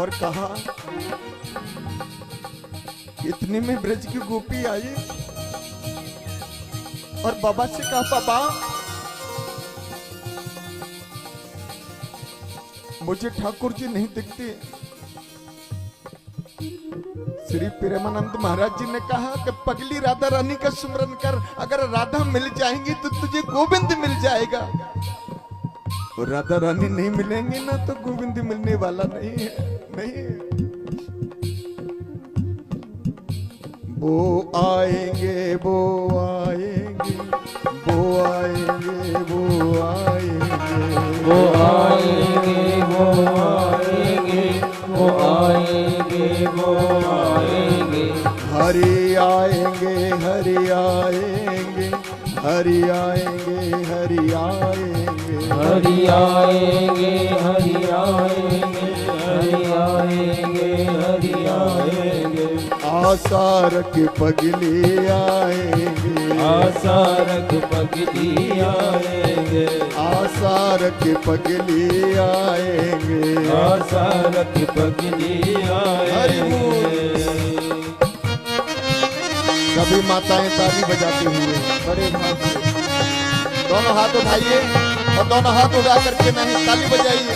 और कहा, इतने में ब्रज की गोपी आई और बाबा से कहा, बाबा मुझे ठाकुर जी नहीं दिखते। श्री प्रेमानंद महाराज जी ने कहा कि पगली राधा रानी का सुमरन कर, अगर राधा मिल जाएंगी तो तुझे गोविंद मिल जाएगा, और राधा रानी नहीं मिलेंगे ना तो गोविंद मिलने वाला नहीं है। नहीं, वो आएंगे वो आएंगे वो आएंगे वो आएंगे वो आएंगे वो आएंगे वो आएंगे वो आएंगे। हरि आएंगे हरि आएंगे हरि आएंगे हरि आएंगे हरि आएंगे हरि आएंगे हरि आएंगे हरि आएंगे। आशा रख पगली आएंगे आशा रख पगली आएंगे आशा रख पगली आएंगे आशा रख पगली आएंगे। सभी माताएं ताली बजाते हुए बड़े भाव से दोनों हाथ उठाइए और दोनों हाथ उठा करके नहीं ताली बजाइए।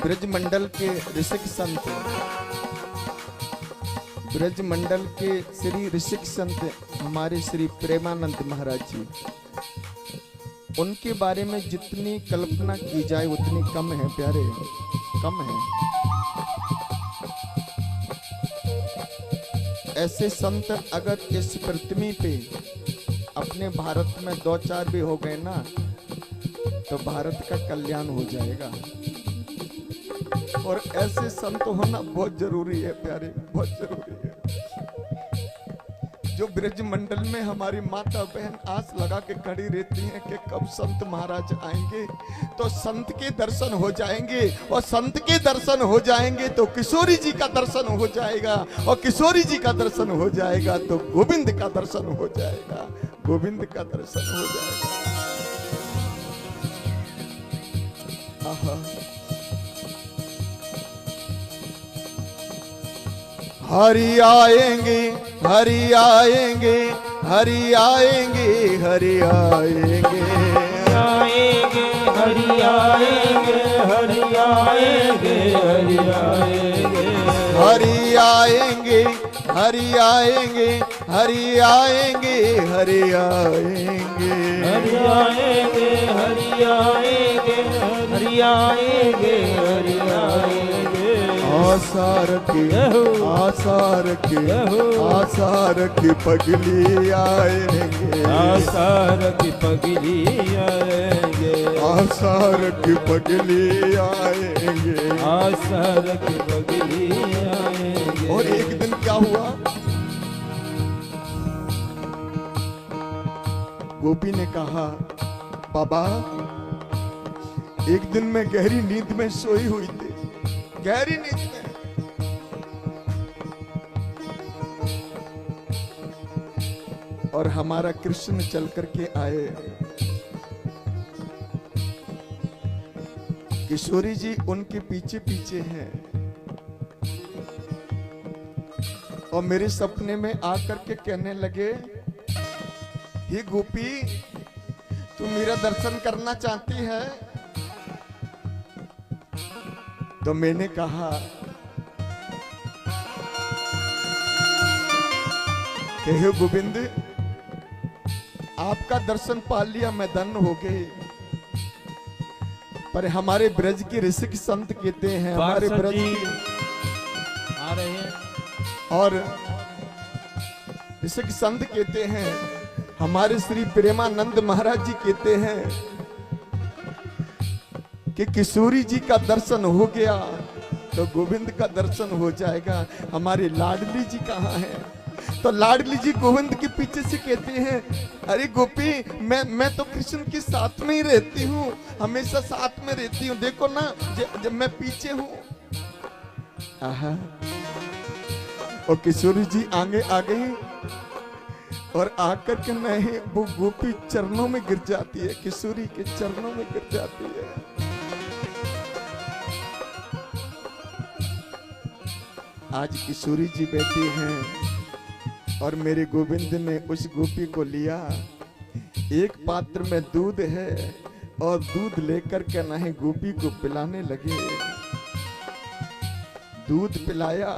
ब्रज मंडल के ऋषिक संत, ब्रज मंडल के श्री ऋषिक संत हमारे श्री प्रेमानंद महाराज जी, उनके बारे में जितनी कल्पना की जाए उतनी कम है प्यारे, कम है। ऐसे संत अगर इस पृथ्वी पे अपने भारत में 2-4 भी हो गए ना तो भारत का कल्याण हो जाएगा। और ऐसे संत होना बहुत जरूरी है प्यारे, बहुत जरूरी है। जो ब्रज मंडल में हमारी माता बहन आस लगा के खड़ी रहती हैं कि कब संत महाराज आएंगे, तो संत के दर्शन हो जाएंगे, और संत के दर्शन हो जाएंगे तो किशोरी जी का दर्शन हो जाएगा, और किशोरी जी का दर्शन हो जाएगा तो गोविंद का दर्शन हो जाएगा, गोविंद का दर्शन हो जाएगा। आहा, हरि आएंगे हरि आएंगे हरि आएंगे हरि आएंगे आएंगे हरि आएंगे हरि आएंगे हरि आएंगे हरि आएंगे हरि आएंगे हरि आएंगे हरि आएंगे हरि आएंगे हरि आएंगे हरि आएंगे हरि आएंगे। आशा रखी आशा रखी आशा रखी पगली आएंगे आशा रखी पगली आएंगे आशा रखी पगली आएंगे आशा रखी पगली आएंगे। और एक दिन क्या हुआ, गोपी ने कहा, बाबा एक दिन मैं गहरी नींद में सोई हुई थी, गहरी नींद में, और हमारा कृष्ण चल करके आए। किशोरी जी उनके पीछे पीछे हैं, और मेरे सपने में आकर के कहने लगे, हे गोपी तू मेरा दर्शन करना चाहती है? तो मैंने कहा कि हे गोविंद, आपका दर्शन पा लिया मैं धन्य हो गई, पर हमारे ब्रज के ऋषिक संत कहते हैं, हमारे ब्रज की आ रहे हैं और जैसे कि संत कहते हैं, हमारे श्री प्रेमानंद महाराज जी कहते हैं कि किशोरी जी का दर्शन हो गया तो गोविंद का दर्शन हो जाएगा। हमारे लाडली जी कहाँ हैं? तो लाडली जी गोविंद के पीछे से कहते हैं, अरे गोपी, मैं तो कृष्ण के साथ में ही रहती हूँ, हमेशा साथ में रहती हूँ, देखो ना जब मैं पीछे हूँ। आहा, और किशोरी जी आगे आ गई और आकर के नहीं वो गोपी चरणों में गिर जाती है, किशोरी के चरणों में गिर जाती है। आज किशोरी जी बैठी हैं और मेरे गोविंद ने उस गोपी को लिया। एक पात्र में दूध है और दूध लेकर के नहीं गोपी को पिलाने लगे। दूध पिलाया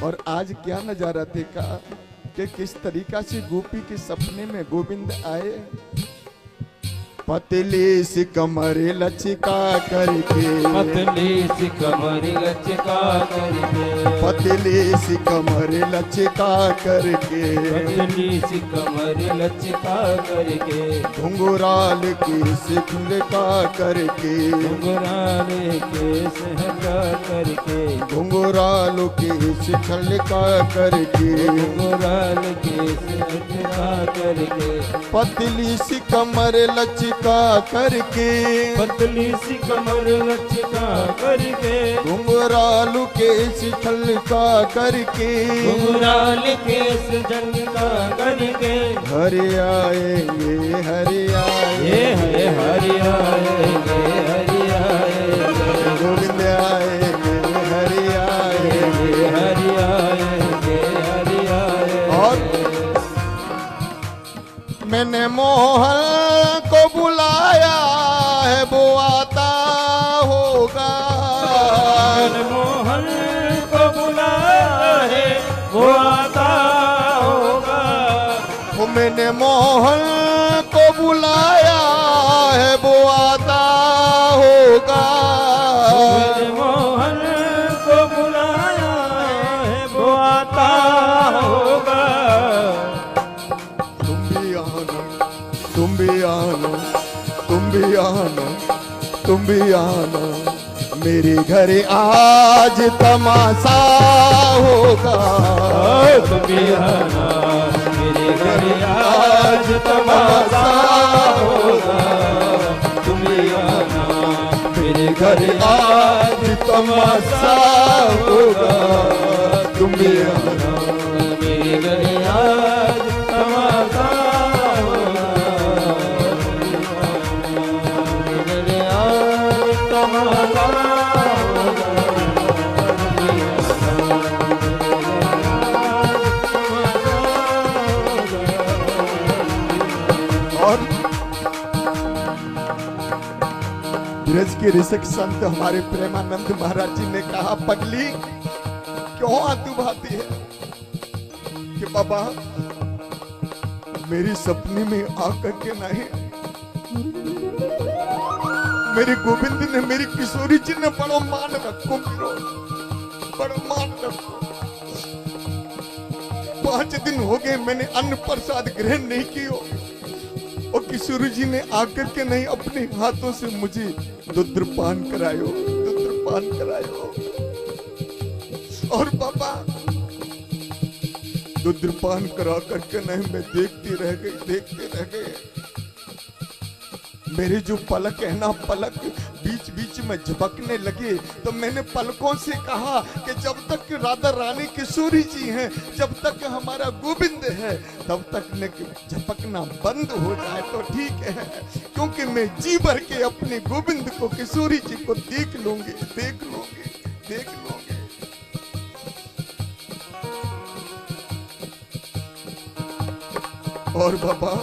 और आज क्या नजारा देखा कि किस तरीका से गोपी के सपने में गोविंद आए। पतली सी कमर लचका करके, पतली सी कमर लचका करके, पतली सी कमर लचका करके, पतली सी कमर लचका करके, घुंघराल की सिखलका करके, घुंघराले केस हटा करके, घुंघराल की सिखलका करके, घुंघराल केस हटा करके, पतली सी कमर लचका करके, पतली सी कमर लचका करके, घुंघराल के सिखलका करके, घुंघराल केस झटका करके, हरि आएंगे हरि आएंगे, ये हरि आएंगे, हरि आएंगे, गोविंद आएंगे हरि आएंगे, हरि आएंगे, हरि आएंगे। और मैंने मोहन को बुलाया है वो आता होगा, मोहन को बुलाया है वो आता होगा, वो मैंने मोहन को बुलाया है वो आता होगा, मोहन को बुलाया है वो आता होगा। तुम भी आना, तुम भी आना, तुम भी आना, तुम भी आना, मेरे घर आज तमाशा होगा। तुम भी आना, मेरे घर आज तमाशा होगा। तुम भी आना, मेरे घर आज तमाशा होगा, तुम भी आना। मेरे घर आज तमाशा होगा। मेरे घर आज तमाशा और ब्रज के ऋषिक संत हमारे प्रेमानंद महाराज जी ने कहा, पगली क्यों आतू भाती है कि बाबा मेरी सपने में आकर के नहीं, मेरे गोविंद ने, मेरी किशोरी जी ने बड़ो मान रखो, बड़ो मान रखो। 5 दिन हो गए मैंने अन्न प्रसाद ग्रहण नहीं किया और किशोरी जी ने आकर के नहीं अपने हाथों से मुझे दुग्धपान करायो, दुग्धपान करायो। और बाबा दुग्धपान करा करके नहीं मैं देखती रह गई, देखते रह गए। मेरे जो पलक है ना, पलक बीच बीच में झपकने लगे, तो मैंने पलकों से कहा कि जब तक राधा रानी किशोरी जी हैं, जब तक हमारा गोविंद है, तब तक न झपकना बंद हो जाए तो ठीक है, क्योंकि मैं जी भर के अपने गोविंद को, किशोरी जी को देख लूंगी, देख लूंगी, देख लूंगी। और बाबा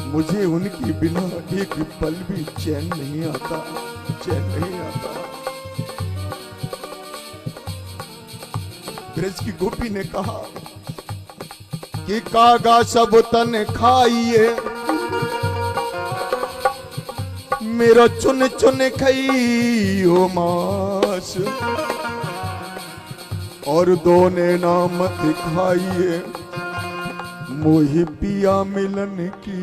मुझे उनके बिना एक पल भी चैन नहीं आता, चैन नहीं आता। ब्रज की गोपी ने कहा कि कागा सब तन खाइए, मेरो चुन चुन खइयो मास और दोने नाम दिखाइए मोहि पिया मिलन की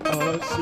आस।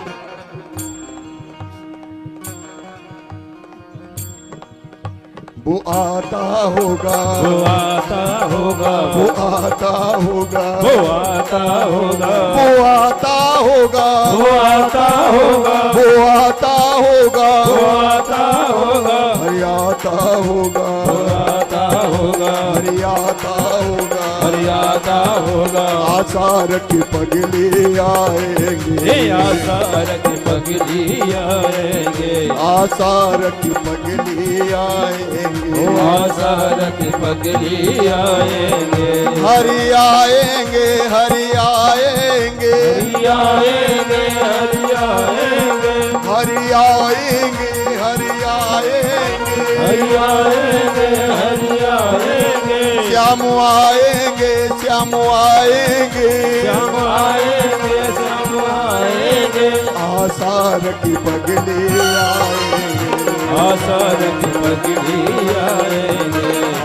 वो आता होगा, वो आता होगा, वो आता होगा, वो आता होगा, वो आता होगा, वो आता होगा, वो आता होगा, वो आता होगा, हरि आता होगा, वो आता होगा, हरि आता होगा, हरि आता होगा। आसार की पगली आएंगे, हे आसार की पगली आएंगे, आसार की पगली आएंगे, ओ आसार की पगली आएंगे, हरि आएंगे, हरि आएंगे, हरि आएंगे, हरि आएंगे, हरि आएंगे, हरि आएंगे, हरि आएंगे, हरि आएंगे, श्याम आएंगे, श्याम आएंगे, श्याम आएंगे, श्याम आएंगे, आसार की पगली आएंगे, आसार की पगली आएंगे।